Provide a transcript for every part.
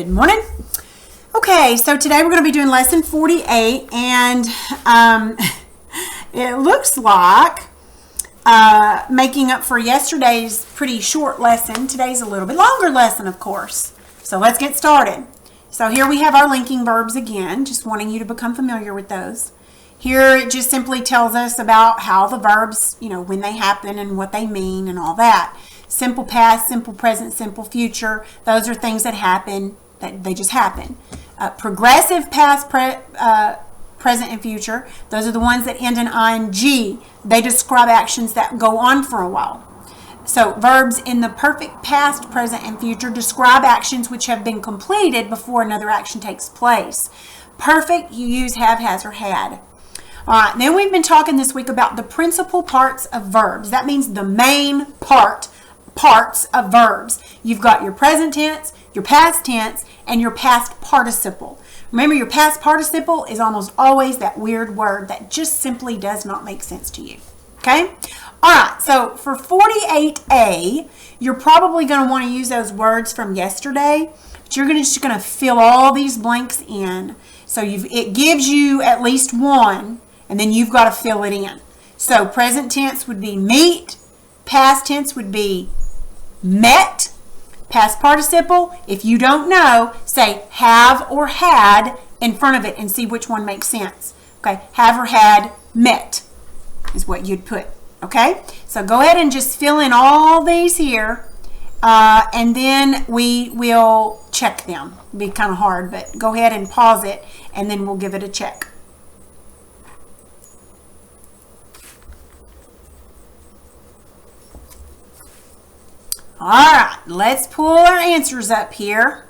Good morning. Okay, so today we're going to be doing lesson 48, and it looks like making up for yesterday's pretty short lesson. Today's a little bit longer lesson, of course. So let's get started. So here we have our linking verbs again, just wanting you to become familiar with those. Here it just simply tells us about how the verbs, when they happen and what they mean and all that. Simple past, simple present, simple future, those are things that happen, that they just happen. Progressive past, present, and future, those are the ones that end in ing. They describe actions that go on for a while. So verbs in the perfect past, present, and future describe actions which have been completed before another action takes place. Perfect, you use have, has, or had. All right, then we've been talking this week about the principal parts of verbs. That means the main parts of verbs. You've got your present tense, your past tense, and your past participle. Remember, your past participle is almost always that weird word that just simply does not make sense to you. Okay? All right, so for 48A, you're probably going to want to use those words from yesterday, but you're just going to fill all these blanks in. So it gives you at least one, and then you've got to fill it in. So present tense would be meet, past tense would be met, past participle, if you don't know, say have or had in front of it and see which one makes sense. Okay, have or had met is what you'd put. Okay, so go ahead and just fill in all these here, and then we will check them. It'll be kind of hard, but go ahead and pause it, and then we'll give it a check. All right, let's pull our answers up here.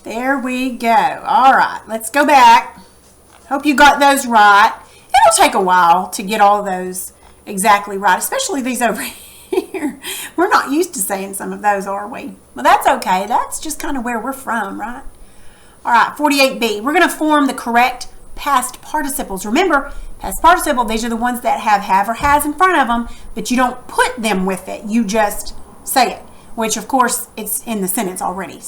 There we go. All right, let's go back. Hope you got those right. It'll take a while to get all those exactly right, especially these over here. We're not used to saying some of those, are we? Well, that's okay. That's just kind of where we're from, right? All right, 48B. We're going to form the correct past participles. Remember, past participle, these are the ones that have or has in front of them, but you don't put them with it. You just say it, which, of course, it's in the sentence already.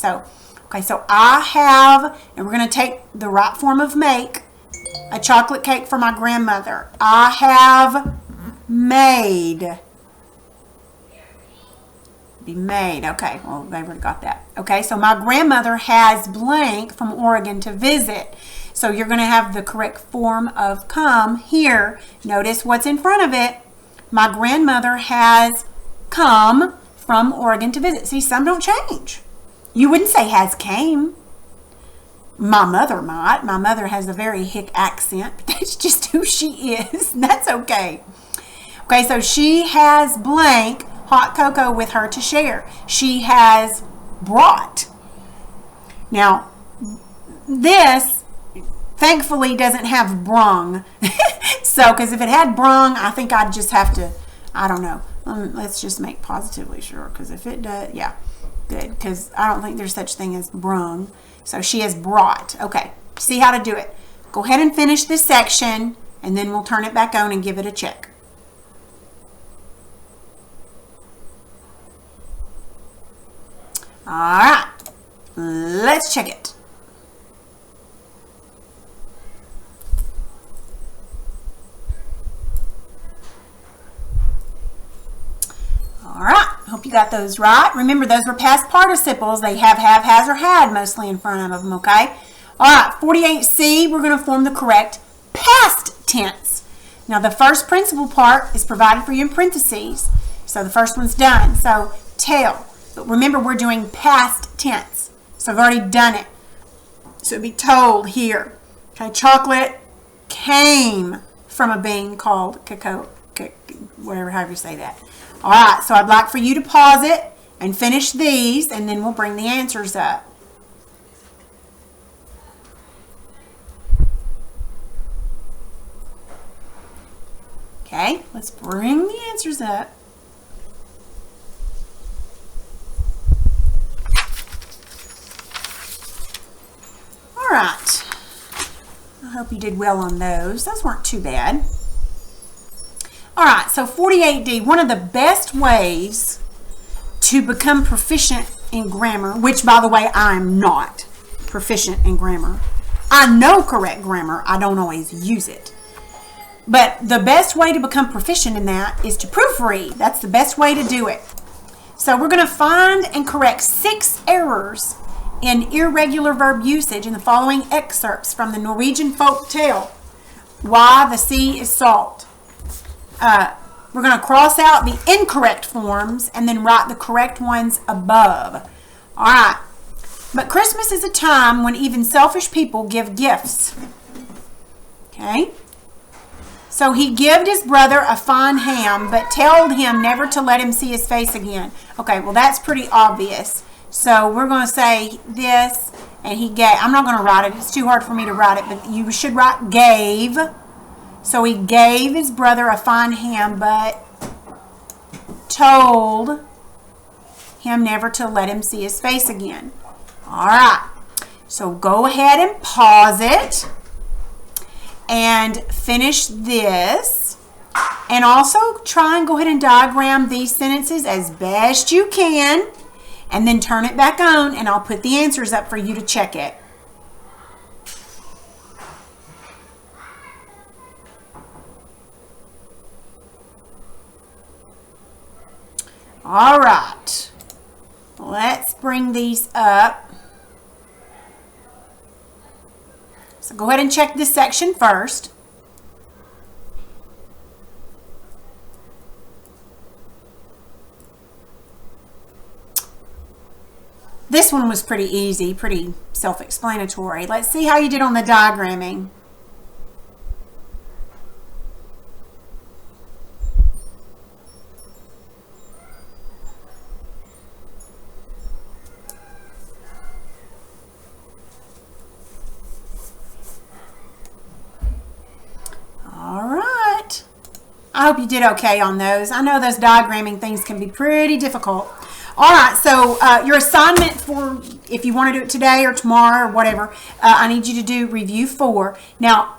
Okay, so I have, and we're going to take the right form of make, a chocolate cake for my grandmother. I have made. Be made. Okay, well, they already got that. Okay, so my grandmother has blank from Oregon to visit. So you're going to have the correct form of come here. Notice what's in front of it. My grandmother has come from Oregon to visit. See, some don't change. You wouldn't say has came. My mother might. My mother has a very hick accent, but that's just who she is. That's okay. Okay, so she has blank hot cocoa with her to share. She has brought. Now, this thankfully doesn't have brung. So, because if it had brung, I think I'd just have to, I don't know. Let's just make positively sure, because if it does, yeah. Good, because I don't think there's such thing as brung. So she has brought. Okay, see how to do it. Go ahead and finish this section, and then we'll turn it back on and give it a check. All right, let's check it. All right. Hope you got those right. Remember, those were past participles. They have, has, or had mostly in front of them, okay? All right, 48C, we're going to form the correct past tense. Now, the first principal part is provided for you in parentheses. So the first one's done. So, tell. But remember, we're doing past tense. So I've already done it. So it'd be told here. Okay, chocolate came from a bean called cacao, whatever, however you say that. All right, so I'd like for you to pause it and finish these, and then we'll bring the answers up. Okay, let's bring the answers up. All right. I hope you did well on those. Those weren't too bad. All right, so 48D, one of the best ways to become proficient in grammar, which, by the way, I'm not proficient in grammar. I know correct grammar. I don't always use it. But the best way to become proficient in that is to proofread. That's the best way to do it. So we're going to find and correct 6 errors in irregular verb usage in the following excerpts from the Norwegian folk tale, Why the Sea is Salt. We're going to cross out the incorrect forms and then write the correct ones above. All right. But Christmas is a time when even selfish people give gifts. Okay. So he gave his brother a fine ham, but told him never to let him see his face again. Okay, well, that's pretty obvious. So we're going to say this, and he gave. I'm not going to write it. It's too hard for me to write it, but you should write gave. So he gave his brother a fine ham, but told him never to let him see his face again. All right. So go ahead and pause it and finish this. And also try and go ahead and diagram these sentences as best you can. And then turn it back on, and I'll put the answers up for you to check it. All right, let's bring these up. So go ahead and check this section first. This one was pretty easy, pretty self-explanatory. Let's see how you did on the diagramming. All right. I hope you did okay on those. I know those diagramming things can be pretty difficult. All right, so your assignment for, if you want to do it today or tomorrow or whatever, I need you to do review 4. Now,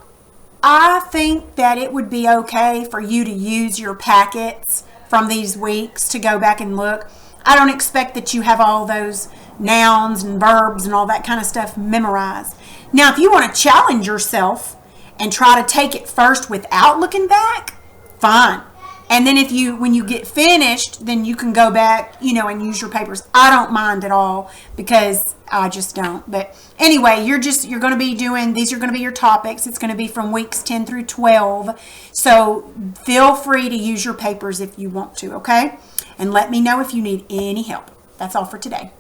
I think that it would be okay for you to use your packets from these weeks to go back and look. I don't expect that you have all those nouns and verbs and all that kind of stuff memorized. Now, if you want to challenge yourself and try to take it first without looking back, fine. And then when you get finished, then you can go back, and use your papers. I don't mind at all because I just don't. But anyway, you're going to be doing, these are going to be your topics. It's going to be from weeks 10 through 12. So feel free to use your papers if you want to, okay? And let me know if you need any help. That's all for today.